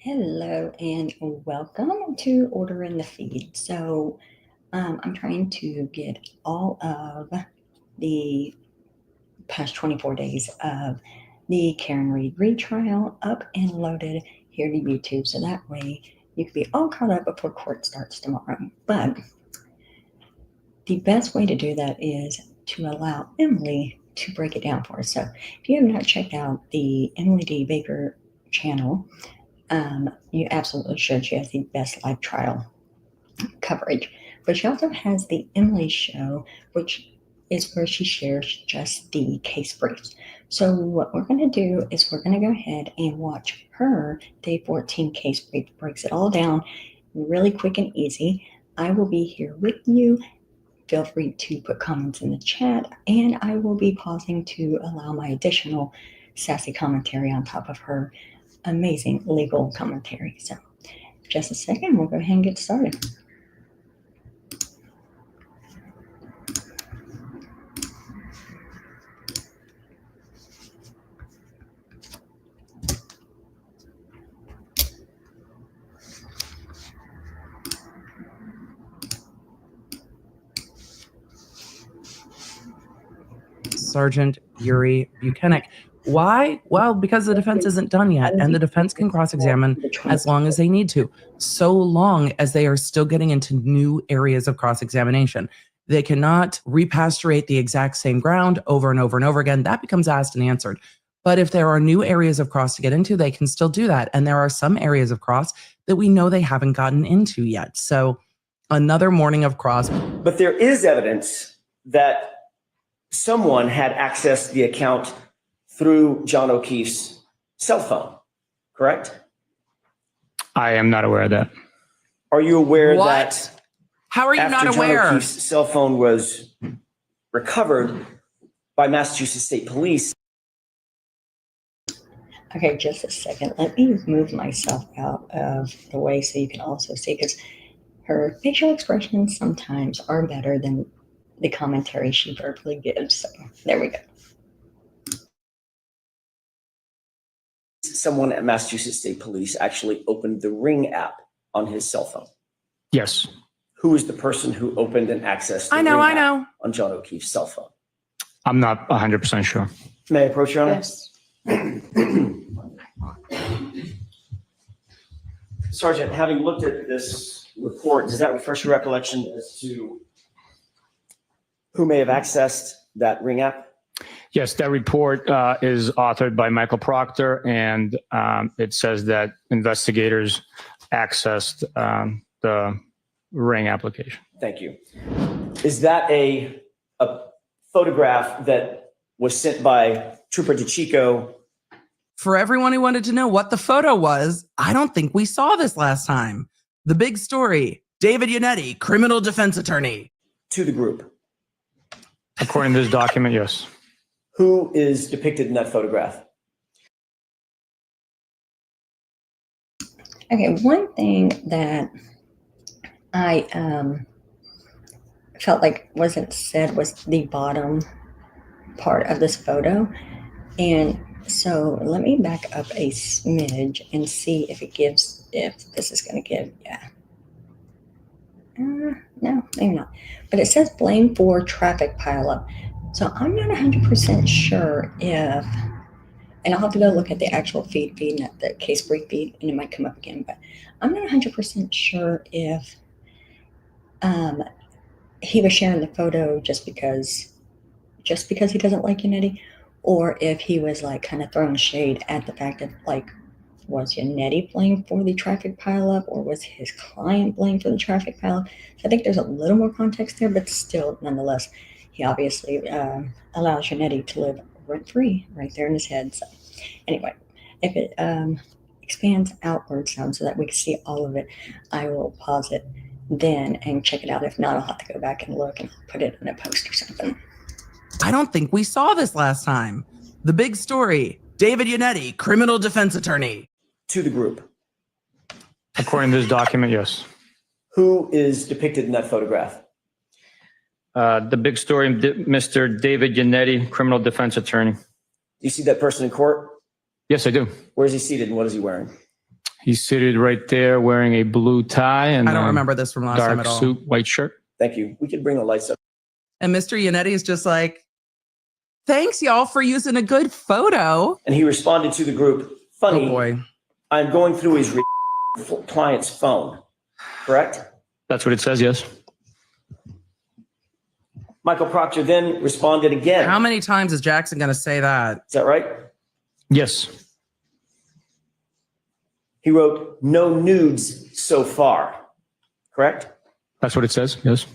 Hello and welcome to Order in the Feed. So I'm trying to get all of the past 24 days of the Karen Reed retrial up and loaded here to YouTube. So that way you can be all caught up before court starts tomorrow. But the best way to do that is to allow Emily to break it down for us. So if you have not checked out the Emily D. Baker channel, you absolutely should. She has the best live trial coverage. But she also has the Emily Show, which is where she shares just the case briefs. So what we're going to do is we're going to go ahead and watch her day 14 case brief. Breaks it all down really quick and easy. I will be here with you. Feel free to put comments in the chat, and I will be pausing to allow my additional sassy commentary on top of her amazing legal commentary. So just a second, we'll go ahead and get started. Sergeant Yuri Buchanan. Why? Well, because the defense isn't done yet, and the defense can cross-examine as long as they need to, so long as they are still getting into new areas of cross-examination. They cannot repasturate the exact same ground over and over and over again. That becomes asked and answered. But if there are new areas of cross to get into, they can still do that. And there are some areas of cross that we know they haven't gotten into yet. So another morning of cross. But there is evidence that someone had accessed the account through John O'Keefe's cell phone, correct? I am not aware of that. Are you aware What? that How are you after not John aware? O'Keefe's cell phone was recovered by Massachusetts State Police? Okay, just a second. Let me move myself out of the way so you can also see, because her facial expressions sometimes are better than the commentary she verbally gives. So there we go. Someone at Massachusetts State Police actually opened the Ring app on his cell phone. Yes. Who is the person who opened and accessed the I Ring app know. on John O'Keefe's cell phone? I'm not 100% sure. May I approach, Your Honor? Yes. Sergeant, having looked at this report, does that refresh your recollection as to who may have accessed that Ring app? Yes, that report is authored by Michael Proctor, and it says that investigators accessed the Ring application. Thank you. Is that a photograph that was sent by Trooper DeChico? For everyone who wanted to know what the photo was, I don't think we saw this last time. The big story, David Yannetti, criminal defense attorney. To the group. According to this document, yes. Who is depicted in that photograph? Okay, one thing that I felt like wasn't said was the bottom part of this photo. And so let me back up a smidge and see if this is going to give, yeah. No, maybe not. But it says blame for traffic pileup. So I'm not 100% sure if, and I'll have to go look at the actual feed, not the case brief feed, and it might come up again, but I'm not 100% sure if he was sharing the photo just because he doesn't like Yannetti, or if he was like kind of throwing shade at the fact that, like, was Yannetti blamed for the traffic pileup, or was his client blamed for the traffic pileup? So I think there's a little more context there, but still, nonetheless, he obviously allows Yannetti to live rent-free right there in his head. So anyway, if it expands outward some so that we can see all of it, I will pause it then and check it out. If not, I'll have to go back and look and put it in a post or something. I don't think we saw this last time. The big story, David Yannetti, criminal defense attorney. To the group. According to this document, yes. Who is depicted in that photograph? The big story, Mr. David Yannetti, criminal defense attorney. Do you see that person in court? Yes, I do. Where is he seated and what is he wearing? He's seated right there wearing a blue tie and I don't a remember this from last time dark at all. suit, white shirt. Thank you. We could bring the lights up. And Mr. Yannetti is just like, thanks y'all for using a good photo. And he responded to the group, funny, Oh boy. I'm going through his client's phone. Correct? That's what it says, yes. Michael Proctor then responded again. How many times is Jackson going to say that? Is that right? Yes. He wrote, no nudes so far. Correct? That's what it says, yes.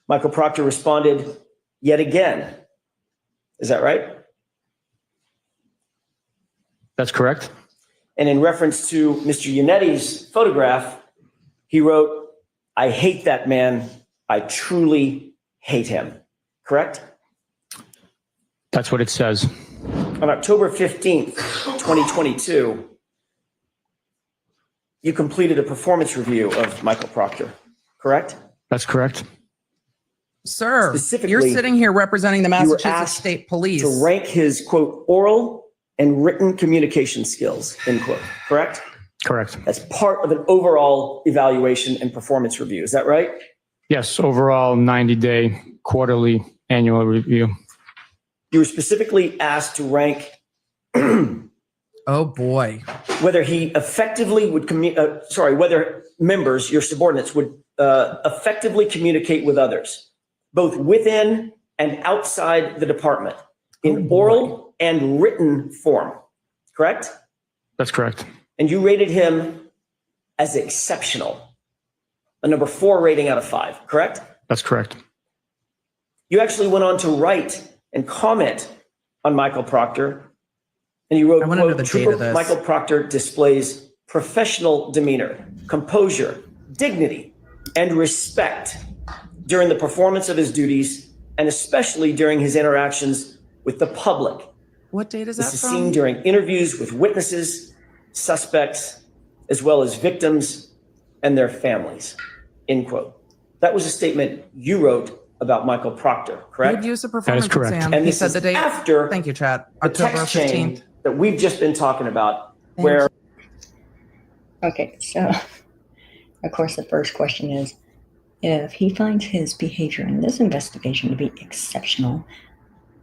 Michael Proctor responded yet again. Is that right? That's correct. And in reference to Mr. Yannetti's photograph, he wrote, I hate that man. I truly hate him. Correct? That's what it says. On October 15th, 2022, you completed a performance review of Michael Proctor. Correct? That's correct. Sir, Specifically, you're sitting here representing the you were Massachusetts asked State Police. to rank his, quote, oral and written communication skills, end quote. Correct? Correct. That's part of an overall evaluation and performance review. Is that right? Yes, overall 90-day quarterly annual review. You were specifically asked to rank Oh boy. whether he effectively would whether members, your subordinates, would effectively communicate with others, both within and outside the department, in oral and written form. Correct? That's correct. And you rated him as exceptional, a number 4 rating out of 5. Correct? That's correct. You actually went on to write and comment on Michael Proctor. And you wrote, I wanna know quote, the date Trooper of this. Michael Proctor displays professional demeanor, composure, dignity, and respect during the performance of his duties, and especially during his interactions with the public. What date is This that is from? seen during interviews with witnesses, suspects, as well as victims and their families, end quote. That was a statement you wrote about Michael Proctor, correct? Good use of performance correct. exam. And He this said is the date. after Thank you, Chad. the October text 15th. chain that we've just been talking about, Thank where Okay, so of course the first question is, if he finds his behavior in this investigation to be exceptional,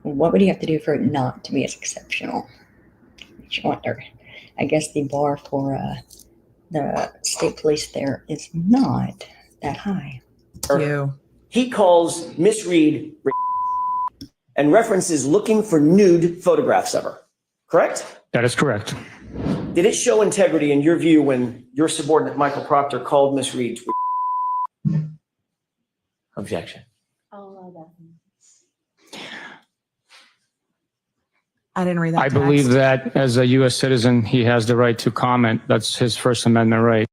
what would he have to do for it not to be as exceptional? I wonder. I guess the bar for the state police there is not that high. Thank you. he calls Miss Reed and references looking for nude photographs of her, correct? That is correct. Did it show integrity in your view when your subordinate Michael Proctor called Miss Reed? Objection. I didn't read that. I believe text. that as a U.S. citizen, he has the right to comment. That's his First Amendment right.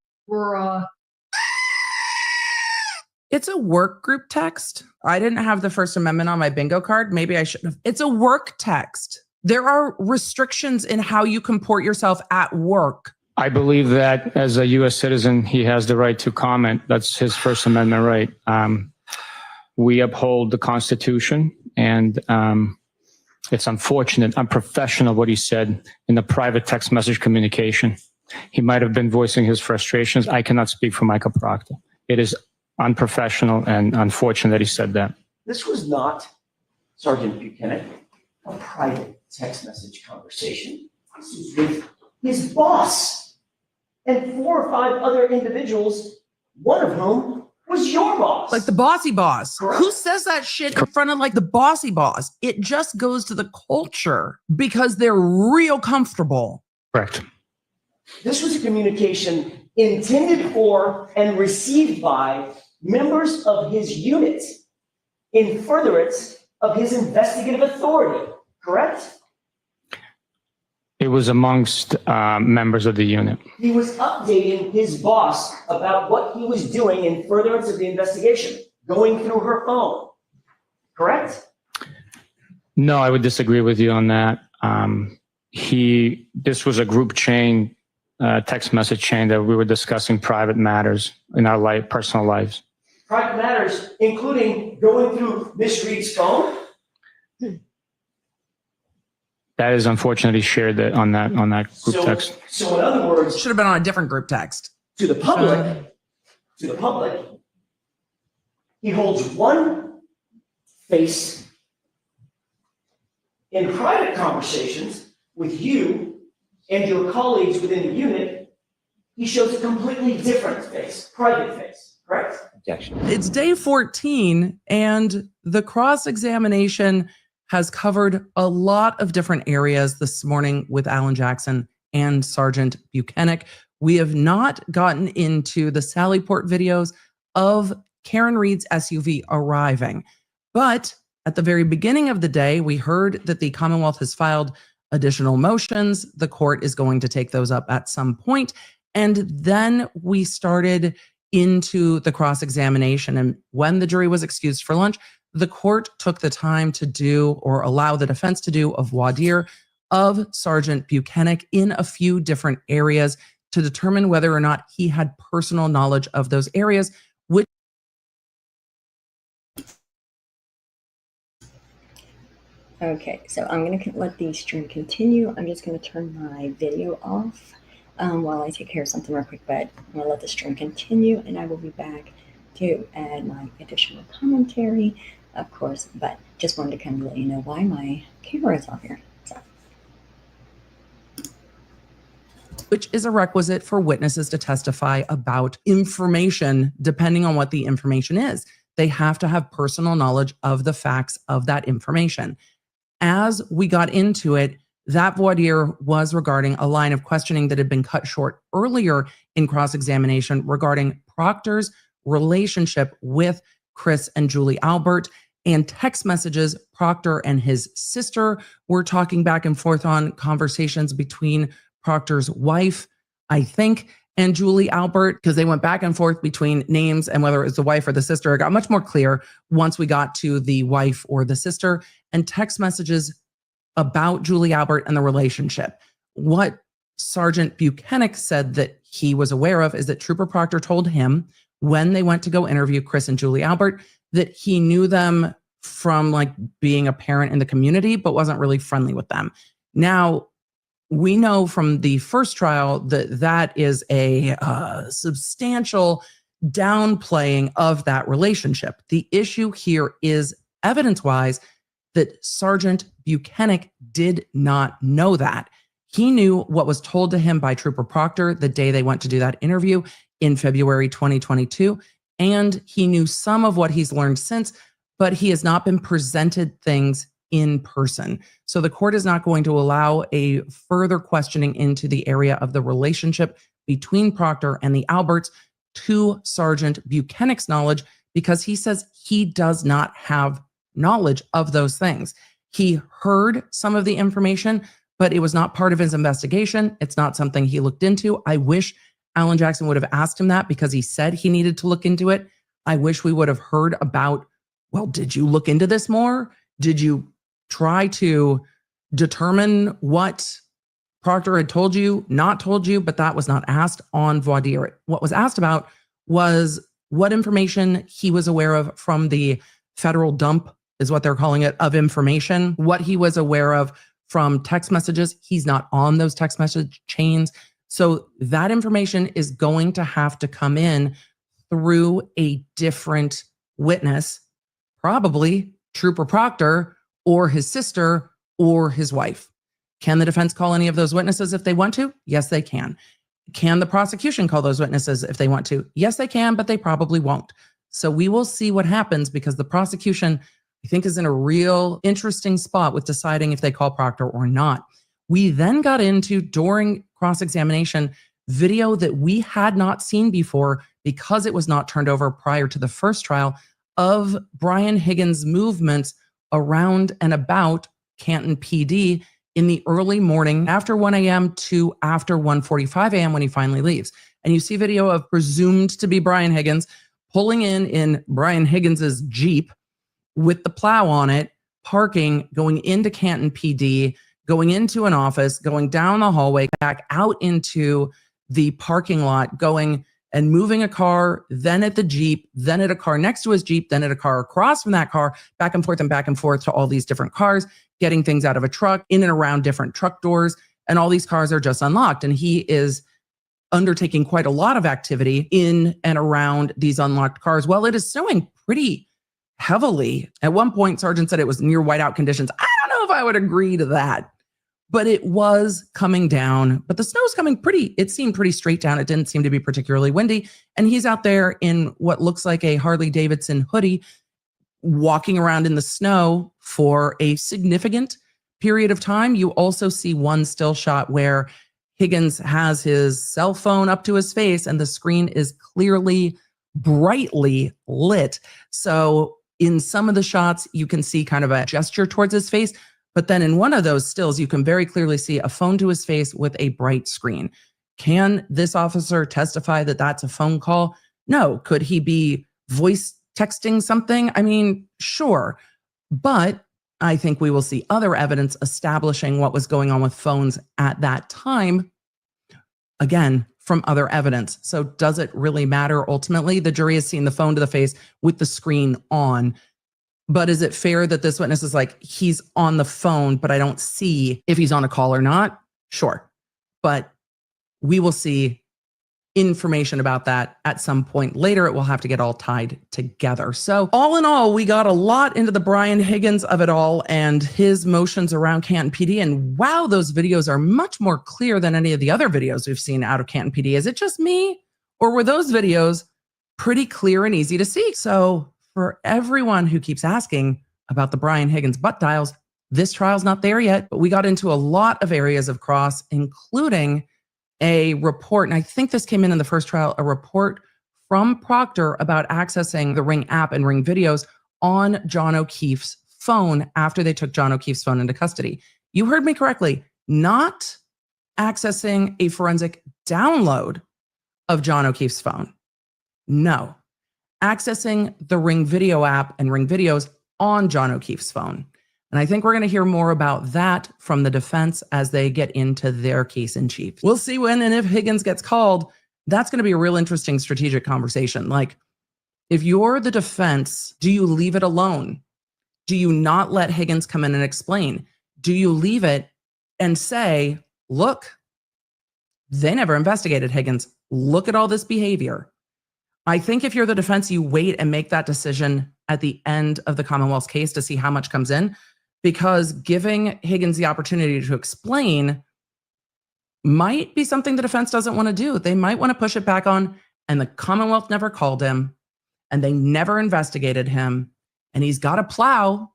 It's a work group text. I didn't have the First Amendment on my bingo card. Maybe I should have. It's a work text. There are restrictions in how you comport yourself at work. I believe that as a U.S. citizen, he has the right to comment. That's his First Amendment right. We uphold the Constitution, and it's unfortunate, unprofessional what he said in the private text message communication. He might have been voicing his frustrations. I cannot speak for Michael Proctor. It is unprofessional and unfortunate that he said that. This was not, Sergeant Buchanan, a private text message conversation. This was with his boss and 4 or 5 other individuals, one of whom was your boss. Like the bossy boss. Correct. Who says that shit in front of like the bossy boss? It just goes to the culture because they're real comfortable. Correct. This was a communication intended for and received by members of his unit in furtherance of his investigative authority, correct? It was amongst members of the unit. He was updating his boss about what he was doing in furtherance of the investigation, going through her phone, correct? No, I would disagree with you on that. This was a group chain, text message chain that we were discussing private matters in our personal lives. Private matters, including going through Miss Reed's phone? That is unfortunately shared on that group text. So in other words, Should have been on a different group text. to the public, he holds one face. In private conversations with you and your colleagues within the unit, he shows a completely different face, private face, correct? Objection. It's day 14, and the cross-examination has covered a lot of different areas this morning with Alan Jackson and Sergeant Buchanan. We have not gotten into the Sallyport videos of Karen Reed's SUV arriving, but at the very beginning of the day, we heard that the Commonwealth has filed additional motions. The court is going to take those up at some point. And then we started into the cross-examination. And when the jury was excused for lunch, the court took the time to do, or allow the defense to do, a voir dire of Sergeant Buchanan in a few different areas to determine whether or not he had personal knowledge of those areas, which Okay, so I'm going to let the stream continue. I'm just going to turn my video off while I take care of something real quick, but I'm going to let the stream continue, and I will be back to add my additional commentary, of course, but just wanted to kind of let you know why my camera is off here. So. Which is a requisite for witnesses to testify about information, depending on what the information is. They have to have personal knowledge of the facts of that information. As we got into it, that voir dire was regarding a line of questioning that had been cut short earlier in cross-examination regarding Proctor's relationship with Chris and Julie Albert, and text messages Proctor and his sister were talking back and forth on, conversations between Proctor's wife, I think, and Julie Albert, because they went back and forth between names and whether it was the wife or the sister. It got much more clear once we got to the wife or the sister, and text messages about Julie Albert and the relationship. What Sergeant Buchanan said that he was aware of is that Trooper Proctor told him when they went to go interview Chris and Julie Albert that he knew them from like being a parent in the community, but wasn't really friendly with them. Now, we know from the first trial that that is a substantial downplaying of that relationship. The issue here is evidence-wise that Sergeant Buchanan did not know that. He knew what was told to him by Trooper Proctor the day they went to do that interview in February 2022, and he knew some of what he's learned since, but he has not been presented things in person. So the court is not going to allow a further questioning into the area of the relationship between Proctor and the Alberts to Sergeant Buchanan's knowledge, because he says he does not have knowledge of those things. He heard some of the information, but it was not part of his investigation. It's not something he looked into. I wish Alan Jackson would have asked him that, because he said he needed to look into it. I wish we would have heard about, well, did you look into this more? Did you try to determine what Proctor had told you, not told you? But that was not asked on voir dire. What was asked about was what information he was aware of from the federal dump, is what they're calling it, of information, what he was aware of from text messages. He's not on those text message chains. So that information is going to have to come in through a different witness, probably Trooper Proctor or his sister or his wife. Can the defense call any of those witnesses if they want to? Yes, they can. Can the prosecution call those witnesses if they want to? Yes, they can, but they probably won't. So we will see what happens, because the prosecution, I think, is in a real interesting spot with deciding if they call Proctor or not. We then got into, during cross-examination, video that we had not seen before because it was not turned over prior to the first trial, of Brian Higgins' movements around and about Canton PD in the early morning, after 1 a.m. to after 1:45 a.m. when he finally leaves. And you see video of presumed to be Brian Higgins pulling in Brian Higgins's Jeep with the plow on it, parking, going into Canton PD, going into an office, going down the hallway, back out into the parking lot, going and moving a car, then at the Jeep, then at a car next to his Jeep, then at a car across from that car, back and forth to all these different cars, getting things out of a truck, in and around different truck doors. And all these cars are just unlocked. And he is undertaking quite a lot of activity in and around these unlocked cars. Well, it is snowing pretty heavily. At one point, Sergeant said it was near whiteout conditions. I don't know if I would agree to that, but it was coming down. But the snow's coming it seemed pretty straight down. It didn't seem to be particularly windy. And he's out there in what looks like a Harley Davidson hoodie, walking around in the snow for a significant period of time. You also see one still shot where Higgins has his cell phone up to his face and the screen is clearly brightly lit. So in some of the shots, you can see kind of a gesture towards his face. But then in one of those stills, you can very clearly see a phone to his face with a bright screen. Can this officer testify that that's a phone call? No. Could he be voice texting something? I mean, sure. But I think we will see other evidence establishing what was going on with phones at that time, again, from other evidence. So does it really matter ultimately? The jury has seen the phone to the face with the screen on. But is it fair that this witness is like, he's on the phone, but I don't see if he's on a call or not? Sure. But we will see information about that at some point later. It will have to get all tied together. So all in all, we got a lot into the Brian Higgins of it all and his motions around Canton PD. And wow, those videos are much more clear than any of the other videos we've seen out of Canton PD. Is it just me? Or were those videos pretty clear and easy to see? So for everyone who keeps asking about the Brian Higgins butt dials, this trial's not there yet, but we got into a lot of areas of cross, including a report, and I think this came in the first trial, a report from Proctor about accessing the Ring app and Ring videos on John O'Keefe's phone after they took John O'Keefe's phone into custody. You heard me correctly, not accessing a forensic download of John O'Keefe's phone. No, accessing the Ring video app and Ring videos on John O'Keefe's phone. And I think we're going to hear more about that from the defense as they get into their case in chief. We'll see when and if Higgins gets called. That's going to be a real interesting strategic conversation. Like, if you're the defense, do you leave it alone? Do you not let Higgins come in and explain? Do you leave it and say, look, they never investigated Higgins. Look at all this behavior. I think if you're the defense, you wait and make that decision at the end of the Commonwealth's case to see how much comes in. Because giving Higgins the opportunity to explain might be something the defense doesn't want to do. They might want to push it back on, and the Commonwealth never called him, and they never investigated him, and he's got a plow,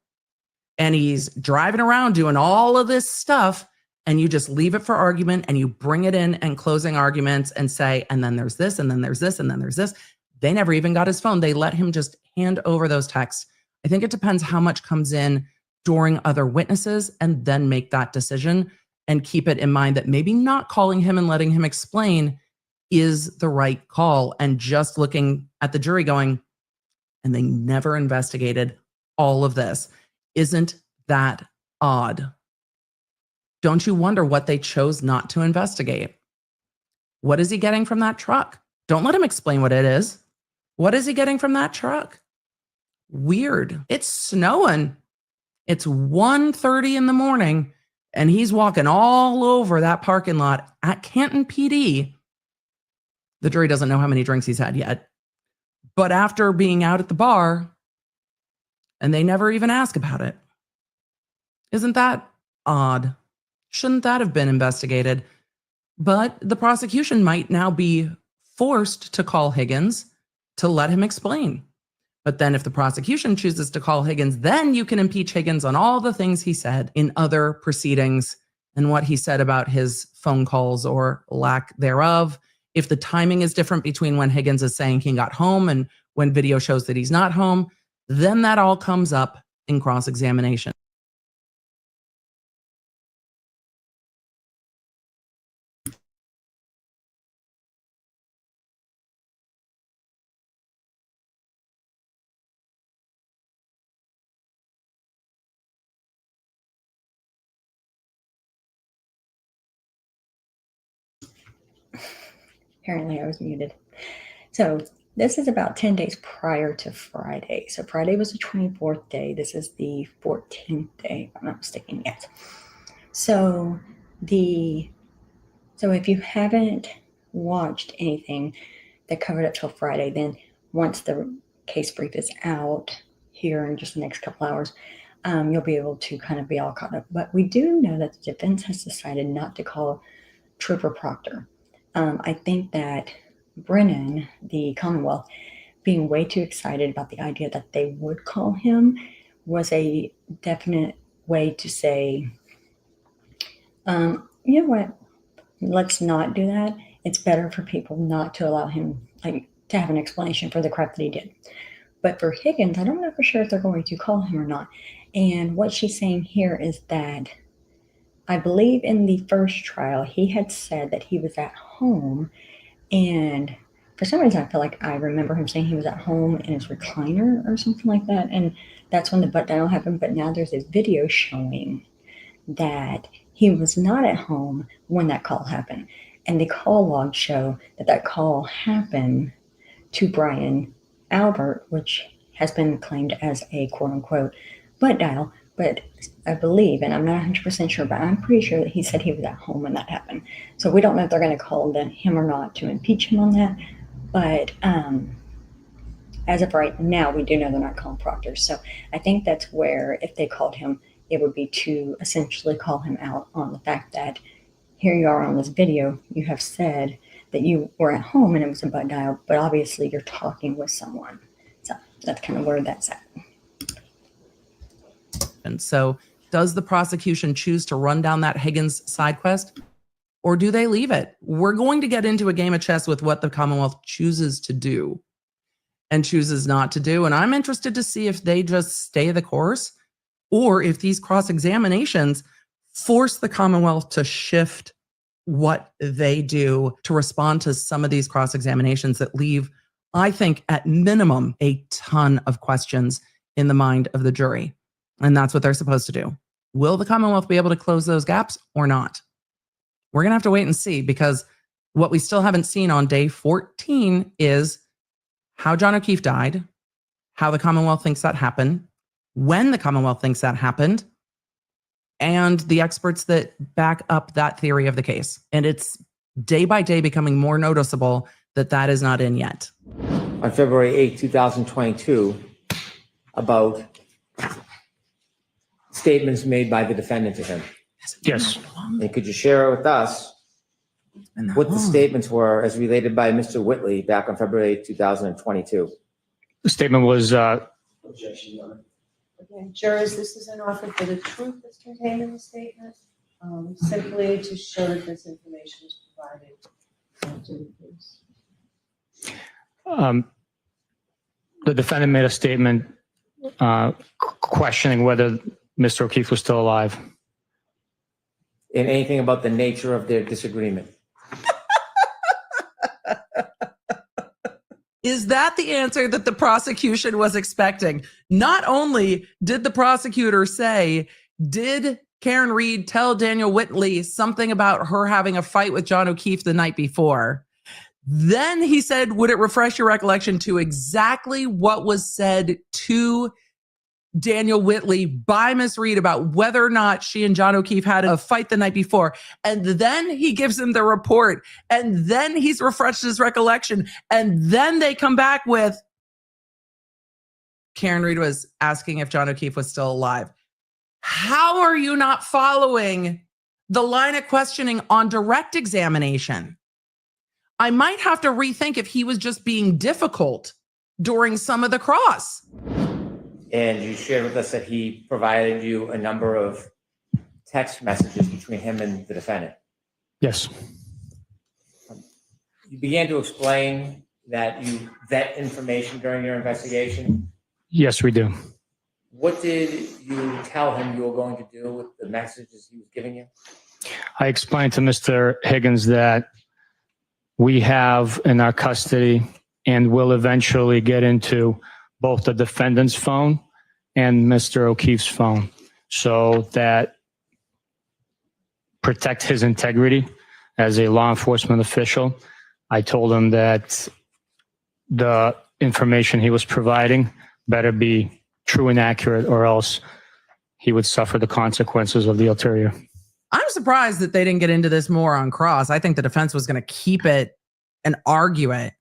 and he's driving around doing all of this stuff, and you just leave it for argument, and you bring it in and closing arguments and say, and then there's this, and then there's this, and then there's this. They never even got his phone. They let him just hand over those texts. I think it depends how much comes in during other witnesses and then make that decision and keep it in mind that maybe not calling him and letting him explain is the right call, and just looking at the jury going, and they never investigated all of this. Isn't that odd? Don't you wonder what they chose not to investigate? What is he getting from that truck? Don't let him explain what it is. What is he getting from that truck? Weird. It's snowing. It's 1:30 in the morning, and he's walking all over that parking lot at Canton PD. The jury doesn't know how many drinks he's had yet. But after being out at the bar, and they never even ask about it. Isn't that odd? Shouldn't that have been investigated? But the prosecution might now be forced to call Higgins to let him explain. But then if the prosecution chooses to call Higgins, then you can impeach Higgins on all the things he said in other proceedings and what he said about his phone calls or lack thereof. If the timing is different between when Higgins is saying he got home and when video shows that he's not home, then that all comes up in cross-examination. Apparently I was muted. So this is about 10 days prior to Friday. So Friday was the 24th day. This is the 14th day, if I'm not mistaken. Yes. So if you haven't watched anything that covered up till Friday, then once the case brief is out here in just the next couple hours, you'll be able to kind of be all caught up. But we do know that the defense has decided not to call Trooper Proctor. I think that Brennan, the Commonwealth, being way too excited about the idea that they would call him was a definite way to say, you know what, let's not do that. It's better for people not to allow him to have an explanation for the crap that he did. But for Higgins, I don't know for sure if they're going to call him or not. And what she's saying here is that I believe in the first trial, he had said that he was at home, and for some reason, I feel like I remember him saying he was at home in his recliner or something like that, and that's when the butt dial happened. But now there's a video showing that he was not at home when that call happened, and the call logs show that that call happened to Brian Albert, which has been claimed as a quote-unquote butt dial. But I believe, and I'm not 100% sure, but I'm pretty sure that he said he was at home when that happened. So we don't know if they're going to call him or not to impeach him on that. But as of right now, we do know they're not calling Proctor. So I think that's where, if they called him, it would be to essentially call him out on the fact that here you are on this video, you have said that you were at home and it was a butt dial, but obviously you're talking with someone. So that's kind of where that's at. And so does the prosecution choose to run down that Higgins side quest, or do they leave it? We're going to get into a game of chess with what the Commonwealth chooses to do and chooses not to do. And I'm interested to see if they just stay the course or if these cross-examinations force the Commonwealth to shift what they do to respond to some of these cross-examinations that leave, I think, at minimum, a ton of questions in the mind of the jury. And that's what they're supposed to do. Will the Commonwealth be able to close those gaps or not? We're going to have to wait and see, because what we still haven't seen on day 14 is how John O'Keefe died, how the Commonwealth thinks that happened, when the Commonwealth thinks that happened, and the experts that back up that theory of the case. And it's day by day becoming more noticeable that that is not in yet. On February 8, 2022, about statements made by the defendant to him. Yes. And could you share with us what the statements were as related by Mr. Whitley back on February 8, 2022? The statement was, Objection, Your Honor. Okay, jurors, this is an offer for the truth that's contained in the statement, simply to show that this information is provided to the case. the defendant made a statement questioning whether Mr. O'Keefe was still alive. And anything about the nature of their disagreement? Is that the answer that the prosecution was expecting? Not only did the prosecutor say, did Karen Reed tell Daniel Whitley something about her having a fight with John O'Keefe the night before? Then he said, would it refresh your recollection to exactly what was said to Daniel Whitley by Miss Reed about whether or not she and John O'Keefe had a fight the night before? And then he gives him the report, and then he's refreshed his recollection, and then they come back with Karen Reed was asking if John O'Keefe was still alive. How are you not following the line of questioning on direct examination? I might have to rethink if he was just being difficult during some of the cross. And you shared with us that he provided you a number of text messages between him and the defendant. Yes. You began to explain that you vet information during your investigation. Yes, we do. What did you tell him you were going to do with the messages he was giving you? I explained to Mr. Higgins that we have in our custody and will eventually get into both the defendant's phone and Mr. O'Keefe's phone, so that protect his integrity as a law enforcement official. I told him that the information he was providing better be true and accurate, or else he would suffer the consequences of the ulterior. I'm surprised that they didn't get into this more on cross. I think the defense was going to keep it and argue it.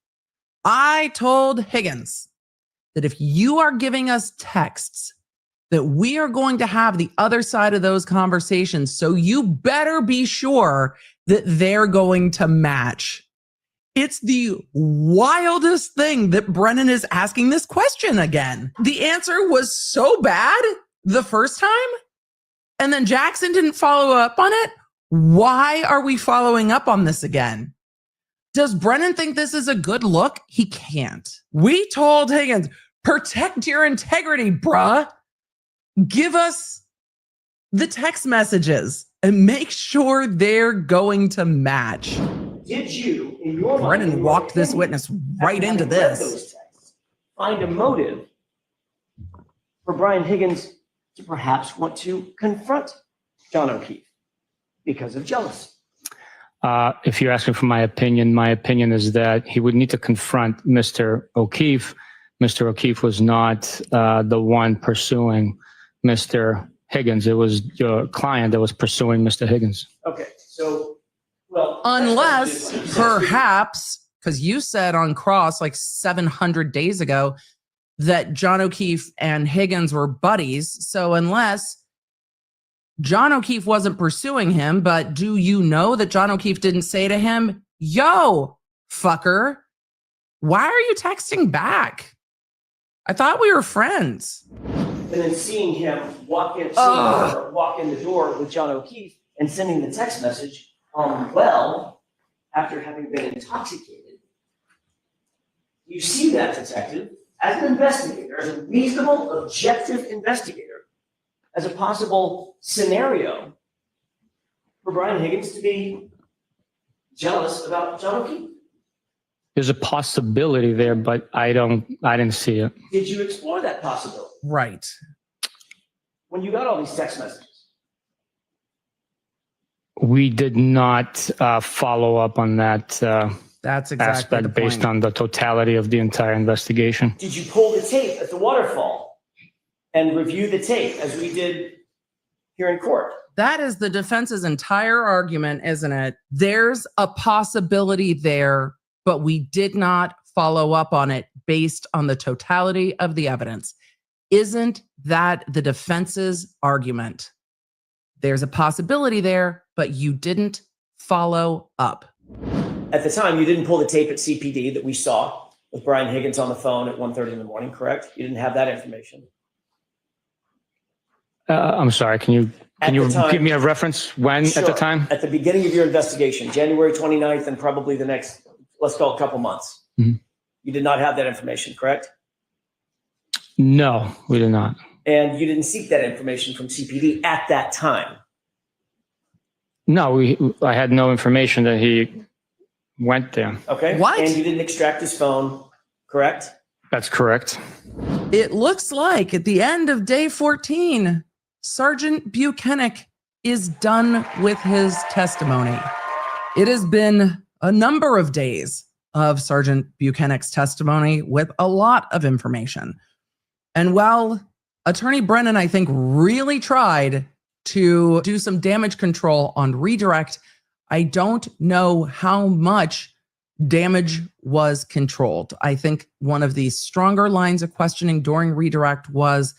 I told Higgins that if you are giving us texts, that we are going to have the other side of those conversations. So you better be sure that they're going to match. It's the wildest thing that Brennan is asking this question again. The answer was so bad the first time, and then Jackson didn't follow up on it. Why are we following up on this again? Does Brennan think this is a good look? He can't. We told Higgins, protect your integrity, bruh. Give us the text messages and make sure they're going to match. Did you, in your mind, Brennan walked this witness right into this. Find a motive for Brian Higgins to perhaps want to confront John O'Keefe because of jealousy? If you're asking for my opinion is that he would need to confront Mr. O'Keefe. Mr. O'Keefe was not the one pursuing Mr. Higgins. It was your client that was pursuing Mr. Higgins. Okay, so, well. Unless, perhaps, because you said on cross like 700 days ago that John O'Keefe and Higgins were buddies. So unless John O'Keefe wasn't pursuing him, but do you know that John O'Keefe didn't say to him, yo, fucker, why are you texting back? I thought we were friends. And then seeing him walk in the door with John O'Keefe and sending the text message after having been intoxicated. You see that, detective, as an investigator, as a reasonable, objective investigator, as a possible scenario for Brian Higgins to be jealous about John O'Keefe. There's a possibility there, but I didn't see it. Did you explore that possibility Right. when you got all these text messages? We did not follow up on that That's exactly the aspect point. based on the totality of the entire investigation. Did you pull the tape at the waterfall and review the tape as we did here in court? That is the defense's entire argument, isn't it? There's a possibility there, but we did not follow up on it based on the totality of the evidence. Isn't that the defense's argument? There's a possibility there, but you didn't follow up. At the time, you didn't pull the tape at CPD that we saw with Brian Higgins on the phone at 1:30 in the morning, correct? You didn't have that information. I'm sorry, can you give me a reference when at the Sure. time? At the beginning of your investigation, January 29th, and probably the next, let's call it a couple months. Mhm. You did not have that information, correct? No, we did not. And you didn't seek that information from CPD at that time. No, I had no information that he went there. Okay? What? And you didn't extract his phone, correct? That's correct. It looks like at the end of day 14, Sergeant Buchanan is done with his testimony. It has been a number of days of Sergeant Buchanan's testimony with a lot of information. And while Attorney Brennan, I think, really tried to do some damage control on redirect, I don't know how much damage was controlled. I think one of the stronger lines of questioning during redirect was,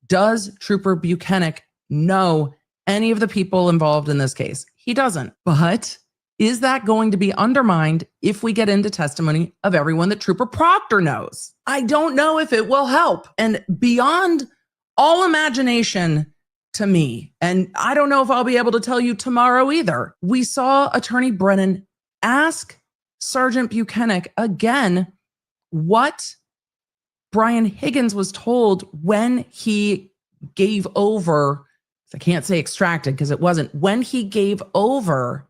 does Trooper Buchanan know any of the people involved in this case? He doesn't. But is that going to be undermined if we get into testimony of everyone that Trooper Proctor knows? I don't know if it will help. And beyond all imagination to me, and I don't know if I'll be able to tell you tomorrow either, we saw Attorney Brennan ask Sergeant Buchanan again what Brian Higgins was told when he gave over, I can't say extracted because it wasn't, when he gave over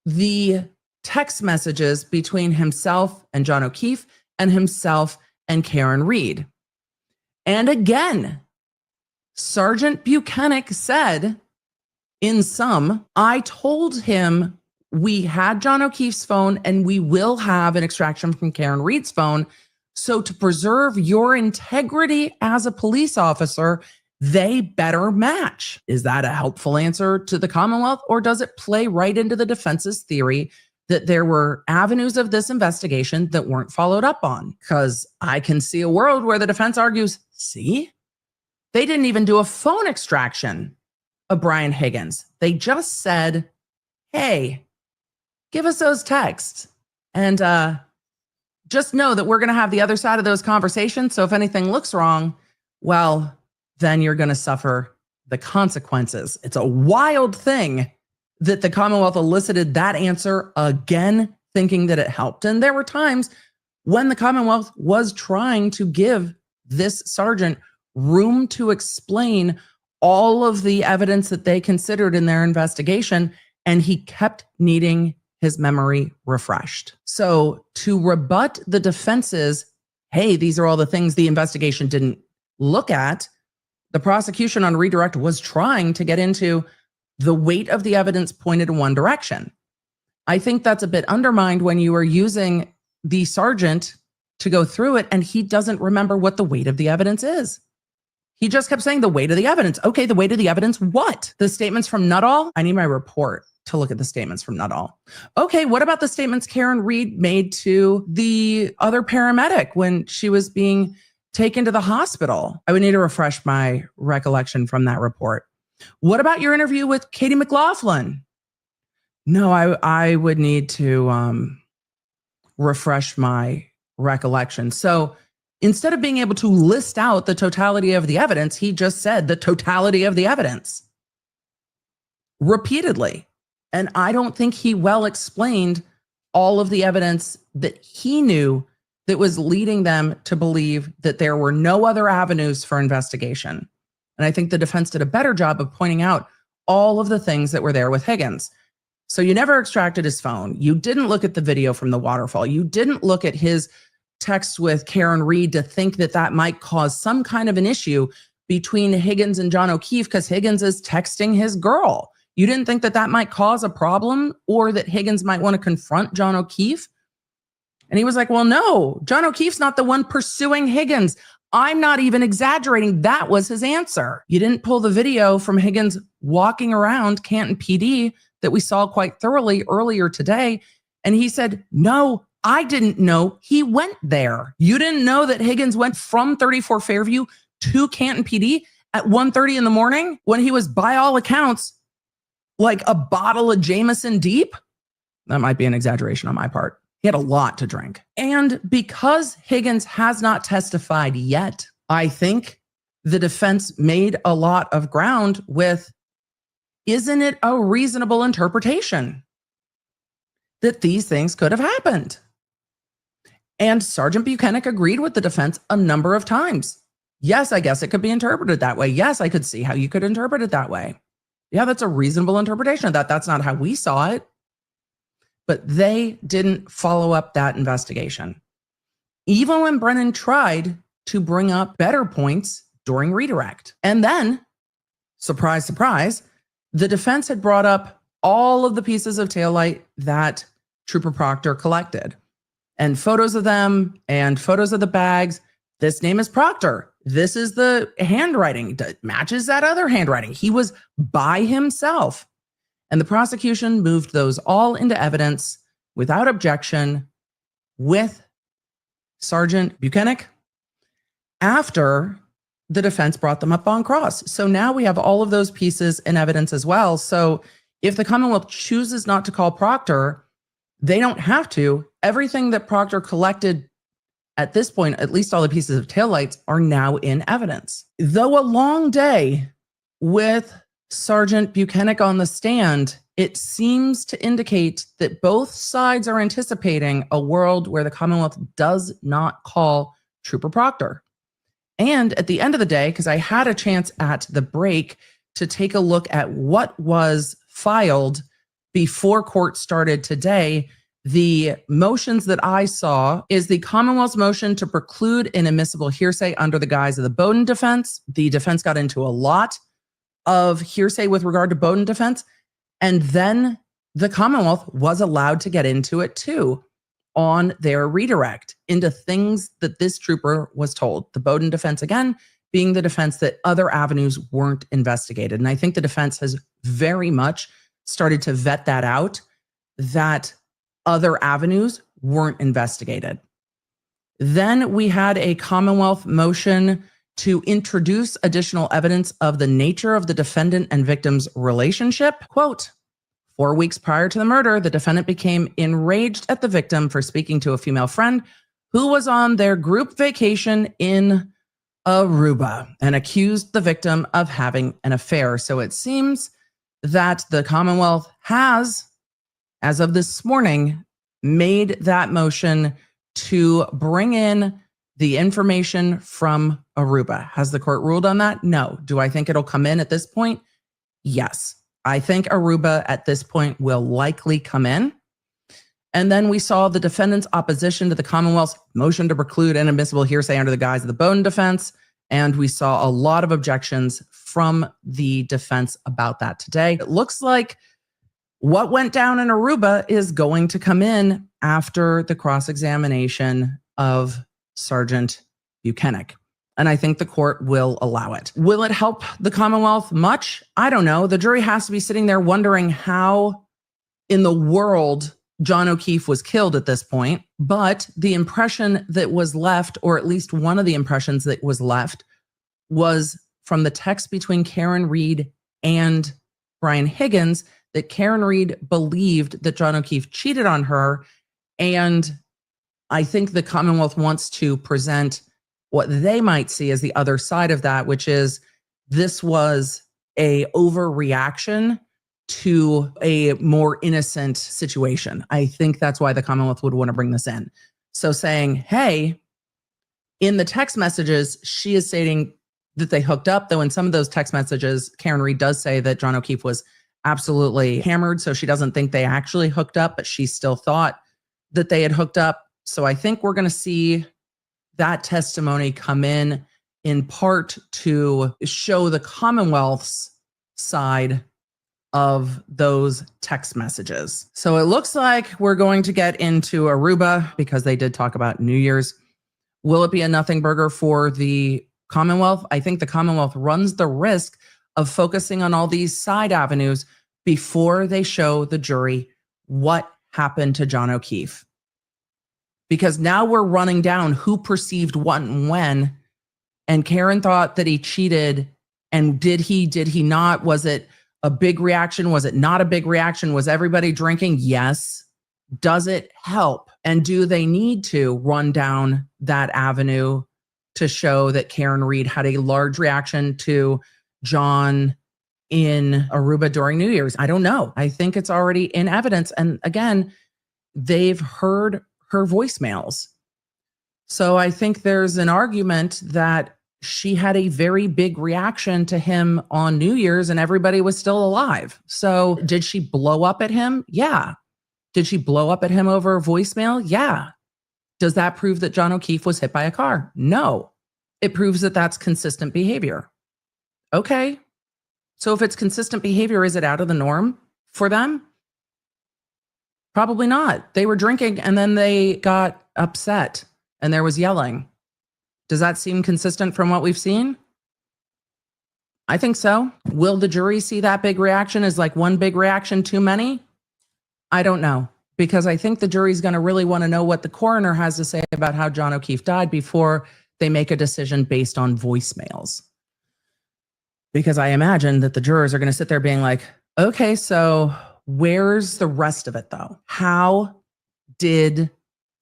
the text messages between himself and John O'Keefe and himself and Karen Reed. And again, Sergeant Buchanan said, in sum, I told him we had John O'Keefe's phone and we will have an extraction from Karen Reed's phone. So to preserve your integrity as a police officer, they better match. Is that a helpful answer to the Commonwealth, or does it play right into the defense's theory that there were avenues of this investigation that weren't followed up on? Because I can see a world where the defense argues, see, they didn't even do a phone extraction of Brian Higgins. They just said, hey, give us those texts. And just know that we're going to have the other side of those conversations. So if anything looks wrong, well, then you're going to suffer the consequences. It's a wild thing that the Commonwealth elicited that answer again, thinking that it helped. And there were times when the Commonwealth was trying to give this sergeant room to explain all of the evidence that they considered in their investigation, and he kept needing his memory refreshed. So to rebut the defense's, hey, these are all the things the investigation didn't look at, the prosecution on redirect was trying to get into the weight of the evidence pointed in one direction. I think that's a bit undermined when you are using the sergeant to go through it and he doesn't remember what the weight of the evidence is. He just kept saying the weight of the evidence. Okay, the weight of the evidence, what? The statements from Nuttall? I need my report to look at the statements from Nuttall. Okay, what about the statements Karen Reed made to the other paramedic when she was being taken to the hospital? I would need to refresh my recollection from that report. What about your interview with Katie McLaughlin? No, I would need to refresh my recollection. So instead of being able to list out the totality of the evidence, he just said the totality of the evidence repeatedly. And I don't think he well explained all of the evidence that he knew that was leading them to believe that there were no other avenues for investigation. And I think the defense did a better job of pointing out all of the things that were there with Higgins. So you never extracted his phone. You didn't look at the video from the waterfall. You didn't look at his text with Karen Reed to think that that might cause some kind of an issue between Higgins and John O'Keefe because Higgins is texting his girl. You didn't think that that might cause a problem or that Higgins might want to confront John O'Keefe. And he was like, well, no, John O'Keefe's not the one pursuing Higgins. I'm not even exaggerating. That was his answer. You didn't pull the video from Higgins walking around Canton PD that we saw quite thoroughly earlier today. And he said, no, I didn't know he went there. You didn't know that Higgins went from 34 Fairview to Canton PD at 1:30 in the morning when he was, by all accounts, like a bottle of Jameson deep? That might be an exaggeration on my part. He had a lot to drink. And because Higgins has not testified yet, I think the defense made a lot of ground with, isn't it a reasonable interpretation that these things could have happened? And Sergeant Buchanan agreed with the defense a number of times. Yes, I guess it could be interpreted that way. Yes, I could see how you could interpret it that way. Yeah, that's a reasonable interpretation of that. That's not how we saw it. But they didn't follow up that investigation. Even when Brennan tried to bring up better points during redirect. And then, surprise, surprise, the defense had brought up all of the pieces of taillight that Trooper Proctor collected. And photos of them and photos of the bags. This name is Proctor. This is the handwriting that matches that other handwriting. He was by himself. And the prosecution moved those all into evidence without objection with Sergeant Buchanan after the defense brought them up on cross. So now we have all of those pieces in evidence as well. So if the Commonwealth chooses not to call Proctor, they don't have to. Everything that Proctor collected at this point, at least all the pieces of taillights, are now in evidence. Though a long day with Sergeant Buchanan on the stand, it seems to indicate that both sides are anticipating a world where the Commonwealth does not call Trooper Proctor. And at the end of the day, because I had a chance at the break to take a look at what was filed before court started today, the motions that I saw is the Commonwealth's motion to preclude inadmissible hearsay under the guise of the Bowdoin defense. The defense got into a lot of hearsay with regard to Bowdoin defense. And then the Commonwealth was allowed to get into it too on their redirect into things that this trooper was told. The Bowdoin defense, again, being the defense that other avenues weren't investigated. And I think the defense has very much started to vet that out, that other avenues weren't investigated. Then we had a Commonwealth motion to introduce additional evidence of the nature of the defendant and victim's relationship. Quote, 4 weeks prior to the murder, the defendant became enraged at the victim for speaking to a female friend who was on their group vacation in Aruba and accused the victim of having an affair. So it seems that the Commonwealth has, as of this morning, made that motion to bring in the information from Aruba. Has the court ruled on that? No. Do I think it'll come in at this point? Yes. I think Aruba at this point will likely come in. And then we saw the defendant's opposition to the Commonwealth's motion to preclude inadmissible hearsay under the guise of the Bowdoin defense. And we saw a lot of objections from the defense about that today. It looks like what went down in Aruba is going to come in after the cross-examination of Sergeant Buchanan. And I think the court will allow it. Will it help the Commonwealth much? I don't know. The jury has to be sitting there wondering how in the world John O'Keefe was killed at this point. But the impression that was left, or at least one of the impressions that was left, was from the text between Karen Reed and Brian Higgins, that Karen Reed believed that John O'Keefe cheated on her. And I think the Commonwealth wants to present what they might see as the other side of that, which is this was a overreaction to a more innocent situation. I think that's why the Commonwealth would want to bring this in. So saying, hey, in the text messages, she is stating that they hooked up, though in some of those text messages, Karen Reed does say that John O'Keefe was absolutely hammered, so she doesn't think they actually hooked up, but she still thought that they had hooked up. So I think we're going to see that testimony come in part to show the Commonwealth's side of those text messages. So it looks like we're going to get into Aruba because they did talk about New Year's. Will it be a nothing burger for the Commonwealth? I think the Commonwealth runs the risk of focusing on all these side avenues before they show the jury what happened to John O'Keefe. Because now we're running down who perceived what and when. And Karen thought that he cheated. And did he not? Was it a big reaction? Was it not a big reaction? Was everybody drinking? Yes. Does it help? And do they need to run down that avenue to show that Karen Reed had a large reaction to John in Aruba during New Year's? I don't know. I think it's already in evidence. And again, they've heard her voicemails. So I think there's an argument that she had a very big reaction to him on New Year's and everybody was still alive. So did she blow up at him? Yeah. Did she blow up at him over a voicemail? Yeah. Does that prove that John O'Keefe was hit by a car? No. It proves that that's consistent behavior. Okay. So if it's consistent behavior, is it out of the norm for them? Probably not. They were drinking and then they got upset and there was yelling. Does that seem consistent from what we've seen? I think so. Will the jury see that big reaction as like one big reaction too many? I don't know, because I think the jury's going to really want to know what the coroner has to say about how John O'Keefe died before they make a decision based on voicemails. Because I imagine that the jurors are going to sit there being like, okay, so where's the rest of it though? How did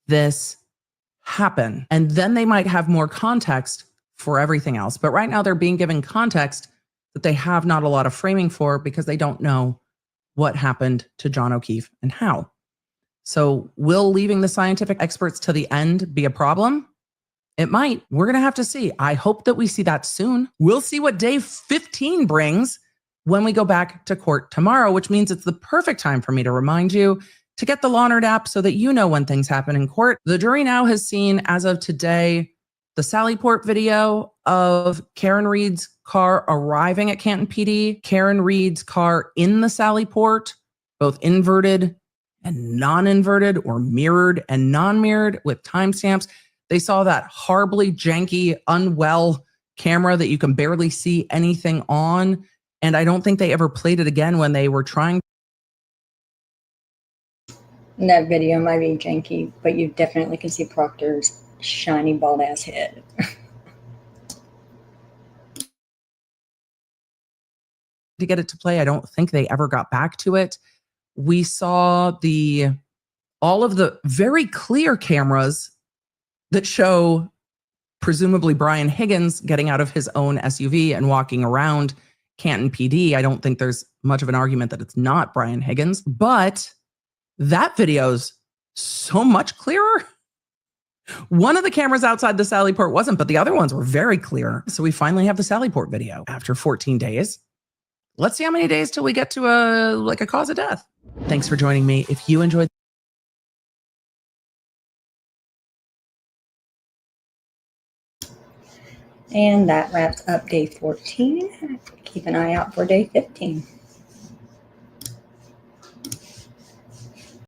this happen? And then they might have more context for everything else. But right now they're being given context that they have not a lot of framing for because they don't know what happened to John O'Keefe and how. So will leaving the scientific experts to the end be a problem? It might. We're going to have to see. I hope that we see that soon. We'll see what day 15 brings when we go back to court tomorrow, which means it's the perfect time for me to remind you to get the Law Nerd app so that you know when things happen in court. The jury now has seen, as of today, the Sallyport video of Karen Reed's car arriving at Canton PD, Karen Reed's car in the Sallyport both inverted and non-inverted, or mirrored and non-mirrored with timestamps. They saw that horribly janky, unwell camera that you can barely see anything on. And I don't think they ever played it again when they were trying. And that video might be janky, but you definitely can see Proctor's shiny bald ass head. To get it to play, I don't think they ever got back to it. We saw all of the very clear cameras that show presumably Brian Higgins getting out of his own SUV and walking around Canton PD. I don't think there's much of an argument that it's not Brian Higgins, but that video's so much clearer. One of the cameras outside the Sallyport wasn't, but the other ones were very clear. So we finally have the Sallyport video after 14 days. Let's see how many days till we get to a cause of death. Thanks for joining me. If you enjoyed And that wraps up day 14. Keep an eye out for day 15.